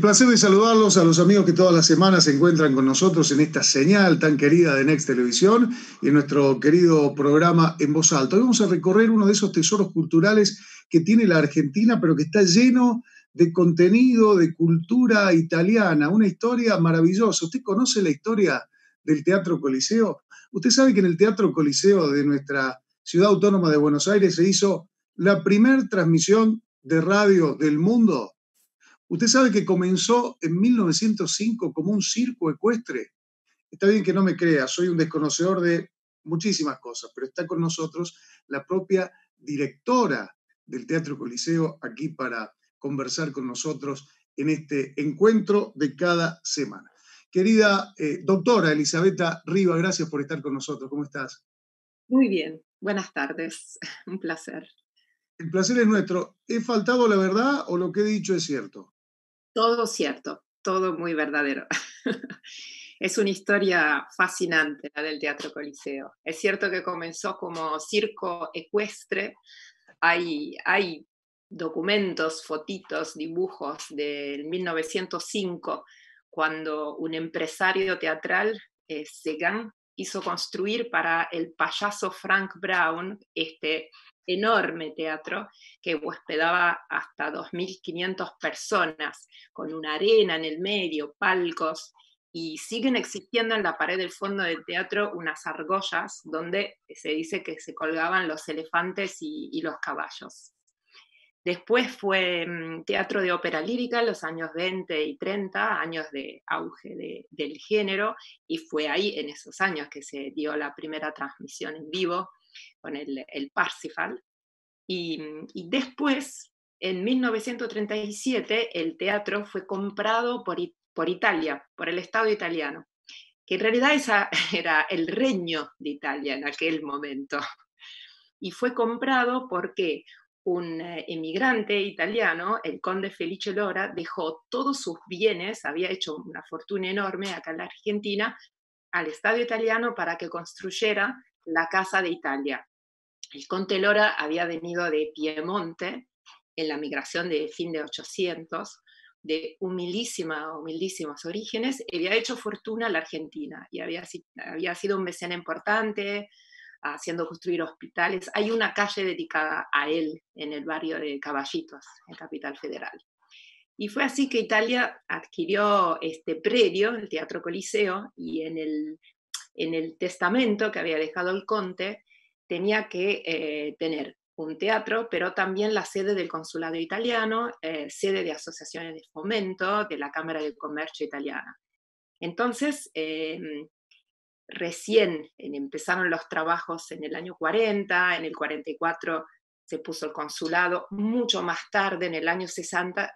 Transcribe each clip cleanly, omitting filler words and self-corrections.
El placer de saludarlos a los amigos que todas las semanas se encuentran con nosotros en esta señal tan querida de Next Televisión y en nuestro querido programa En Voz Alta. Hoy vamos a recorrer uno de esos tesoros culturales que tiene la Argentina, pero que está lleno de contenido, de cultura italiana, una historia maravillosa. ¿Usted conoce la historia del Teatro Coliseo? Usted sabe que en el Teatro Coliseo de nuestra ciudad autónoma de Buenos Aires se hizo la primer transmisión de radio del mundo. Usted sabe que comenzó en 1905 como un circo ecuestre. Está bien que no me crea, soy un desconocedor de muchísimas cosas, pero está con nosotros la propia directora del Teatro Coliseo aquí para conversar con nosotros en este encuentro de cada semana. Querida doctora Elisabetta Riva, gracias por estar con nosotros. ¿Cómo estás? Muy bien, buenas tardes, un placer. El placer es nuestro. ¿He faltado la verdad o lo que he dicho es cierto? Todo cierto, todo muy verdadero. Es una historia fascinante la del Teatro Coliseo. Es cierto que comenzó como circo ecuestre. Hay documentos, fotitos, dibujos del 1905, cuando un empresario teatral, Segan, hizo construir para el payaso Frank Brown este enorme teatro que hospedaba hasta 2.500 personas, con una arena en el medio, palcos, y siguen existiendo en la pared del fondo del teatro unas argollas donde se dice que se colgaban los elefantes y los caballos. Después fue teatro de ópera lírica en los años 20 y 30, años de auge del género, y fue ahí, en esos años, que se dio la primera transmisión en vivo con el Parsifal. Y después, en 1937, el teatro fue comprado por Italia, por el Estado italiano, que en realidad esa era el Regno de Italia en aquel momento. Y fue comprado porque un emigrante italiano, el conde Felice Lora, dejó todos sus bienes, había hecho una fortuna enorme acá en la Argentina, al Estado italiano para que construyera la Casa de Italia. El conde Lora había venido de Piemonte en la migración de fin de 800, de humildísimos orígenes, y había hecho fortuna en la Argentina, y había sido un mecenas importante, haciendo construir hospitales. Hay una calle dedicada a él en el barrio de Caballitos, en Capital Federal. Y fue así que Italia adquirió este predio, el Teatro Coliseo, y en el testamento que había dejado el conde, tenía que tener un teatro, pero también la sede del consulado italiano, sede de asociaciones de fomento, de la Cámara de Comercio italiana. Entonces, recién empezaron los trabajos en el año 40, en el 44 se puso el consulado, mucho más tarde, en el año 60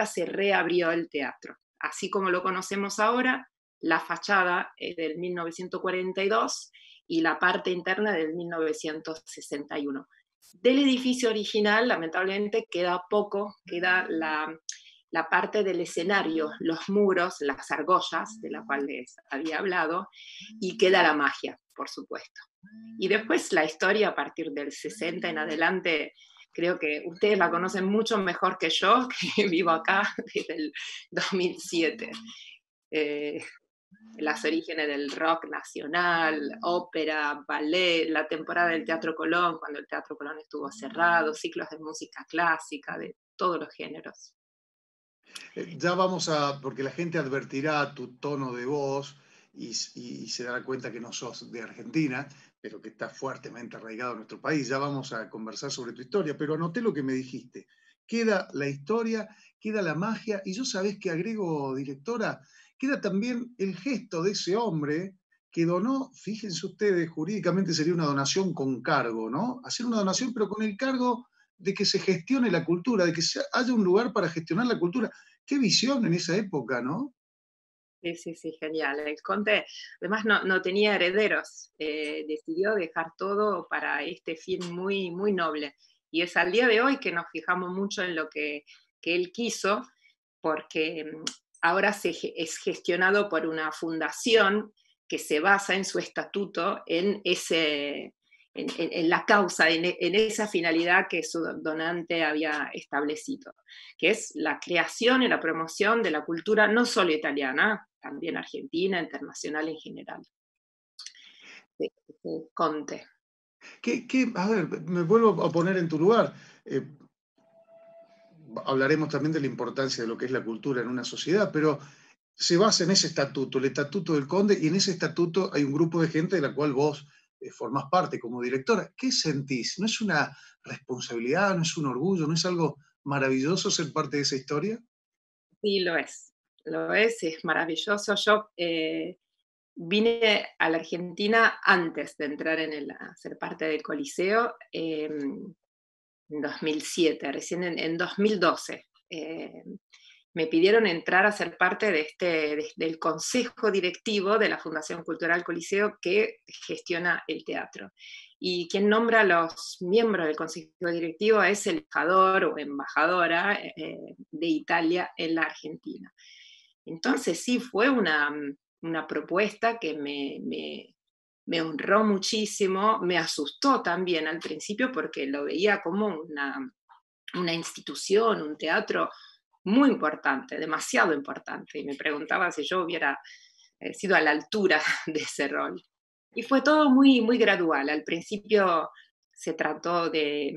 se reabrió el teatro. Así como lo conocemos ahora, la fachada es del 1942 y la parte interna del 1961. Del edificio original, lamentablemente, queda poco, queda la parte del escenario, los muros, las argollas, de las cuales había hablado, y queda la magia, por supuesto. Y después la historia a partir del 60 en adelante, creo que ustedes la conocen mucho mejor que yo, que vivo acá desde el 2007. Los orígenes del rock nacional, ópera, ballet, la temporada del Teatro Colón, cuando el Teatro Colón estuvo cerrado, ciclos de música clásica, de todos los géneros. Ya vamos porque la gente advertirá tu tono de voz y se dará cuenta que no sos de Argentina, pero que estás fuertemente arraigado en nuestro país. Ya vamos a conversar sobre tu historia, pero anoté lo que me dijiste. Queda la historia, queda la magia, y yo sabés que agrego, directora, queda también el gesto de ese hombre que donó, fíjense ustedes, jurídicamente sería una donación con cargo, ¿no? Hacer una donación, pero con el cargo de que se gestione la cultura, de que haya un lugar para gestionar la cultura. Qué visión en esa época, ¿no? Sí, genial. El conde además no tenía herederos, decidió dejar todo para este fin muy, muy noble. Y es al día de hoy que nos fijamos mucho en lo que él quiso, porque ahora es gestionado por una fundación que se basa en su estatuto en en la causa, en esa finalidad que su donante había establecido, que es la creación y la promoción de la cultura no solo italiana, también argentina, internacional en general. Conte. A ver, me vuelvo a poner en tu lugar. Hablaremos también de la importancia de lo que es la cultura en una sociedad, pero se basa en ese estatuto, el estatuto del Conde, y en ese estatuto hay un grupo de gente de la cual vos formás parte como directora. ¿Qué sentís? ¿No es una responsabilidad, no es un orgullo, no es algo maravilloso ser parte de esa historia? Sí, lo es maravilloso. Yo vine a la Argentina antes de entrar a ser parte del Coliseo, en 2007, recién en 2012. Me pidieron entrar a ser parte del consejo directivo de la Fundación Cultural Coliseo que gestiona el teatro. Y quien nombra a los miembros del consejo directivo es el embajador o embajadora de Italia en la Argentina. Entonces sí, fue una propuesta que me honró muchísimo, me asustó también al principio porque lo veía como una institución, un teatro muy importante, demasiado importante, y me preguntaba si yo hubiera sido a la altura de ese rol. Y fue todo muy, muy gradual. Al principio se trató de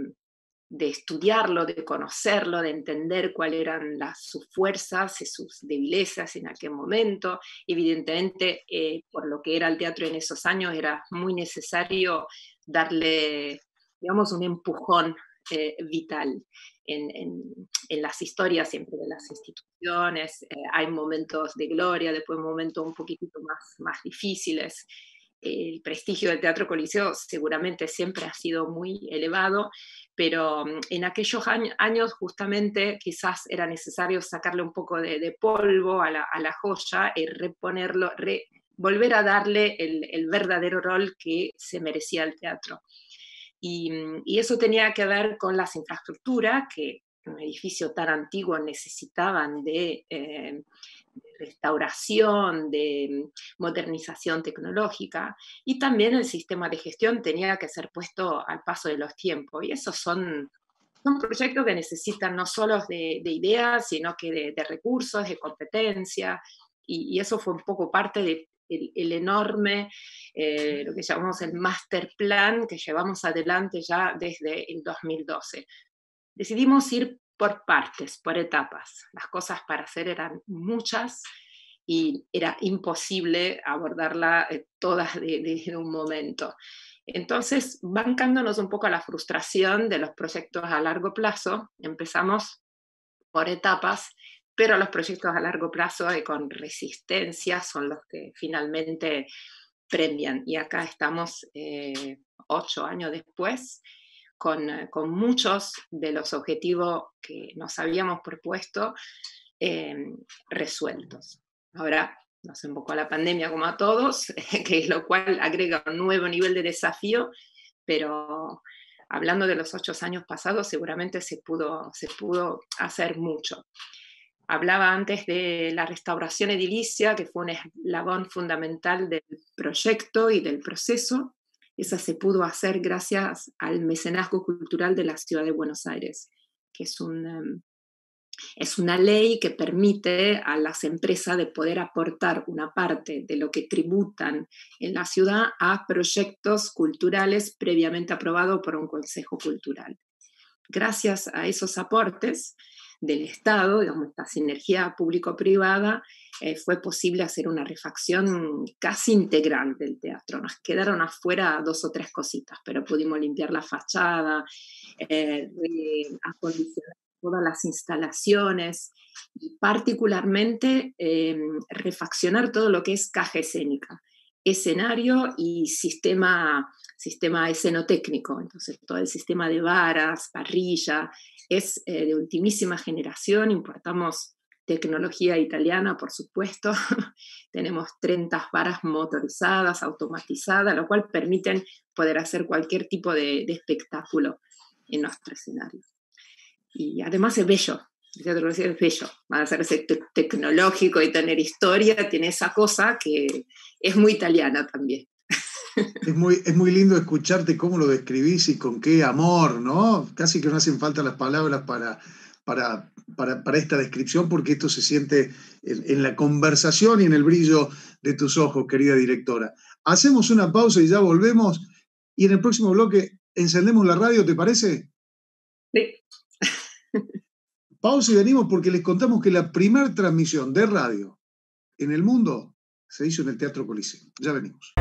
estudiarlo, de conocerlo, de entender cuáles eran sus fuerzas y sus debilezas en aquel momento. Evidentemente, por lo que era el teatro en esos años, era muy necesario darle, digamos, un empujón vital en las historias siempre de las instituciones. Hay momentos de gloria, después momentos un poquitito más difíciles. El prestigio del Teatro Coliseo seguramente siempre ha sido muy elevado, pero en aquellos años justamente quizás era necesario sacarle un poco de polvo a la joya y reponerlo, volver a darle el verdadero rol que se merecía el teatro. Y eso tenía que ver con las infraestructuras que un edificio tan antiguo necesitaban de restauración, de modernización tecnológica, y también el sistema de gestión tenía que ser puesto al paso de los tiempos. Y esos son proyectos que necesitan no solo de ideas, sino que de recursos, de competencia, y eso fue un poco parte del el enorme, lo que llamamos el master plan que llevamos adelante ya desde el 2012. Decidimos ir por partes, por etapas. Las cosas para hacer eran muchas y era imposible abordarlas todas de un momento. Entonces, bancándonos un poco a la frustración de los proyectos a largo plazo, empezamos por etapas, pero los proyectos a largo plazo y con resistencia son los que finalmente premian. Y acá estamos 8 años después, con muchos de los objetivos que nos habíamos propuesto eh, resueltos. Ahora nos invocó la pandemia como a todos, que lo cual agrega un nuevo nivel de desafío, pero hablando de los 8 años pasados, seguramente se pudo hacer mucho. Hablaba antes de la restauración edilicia, que fue un eslabón fundamental del proyecto y del proceso. Esa se pudo hacer gracias al mecenazgo cultural de la Ciudad de Buenos Aires, que es una ley que permite a las empresas de poder aportar una parte de lo que tributan en la ciudad a proyectos culturales previamente aprobados por un consejo cultural. Gracias a esos aportes del Estado, digamos, esta sinergia público-privada, fue posible hacer una refacción casi integral del teatro. Nos quedaron afuera 2 o 3 cositas, pero pudimos limpiar la fachada, acondicionar todas las instalaciones y particularmente refaccionar todo lo que es caja escénica, escenario y sistema escenotécnico. Entonces todo el sistema de varas, parrilla, es de ultimísima generación. Importamos tecnología italiana, por supuesto. Tenemos 30 varas motorizadas, automatizadas, lo cual permiten poder hacer cualquier tipo de espectáculo en nuestro escenario. Y además es bello. El teatro es bello. Van a hacerse tecnológico y tener historia, tiene esa cosa que es muy italiana también. Es muy lindo escucharte cómo lo describís y con qué amor, ¿no? Casi que no hacen falta las palabras para esta descripción, porque esto se siente en la conversación y en el brillo de tus ojos, querida directora. Hacemos una pausa y ya volvemos. Y en el próximo bloque encendemos la radio, ¿te parece? Sí. Pausa y venimos porque les contamos que la primera transmisión de radio en el mundo se hizo en el Teatro Coliseo. Ya venimos.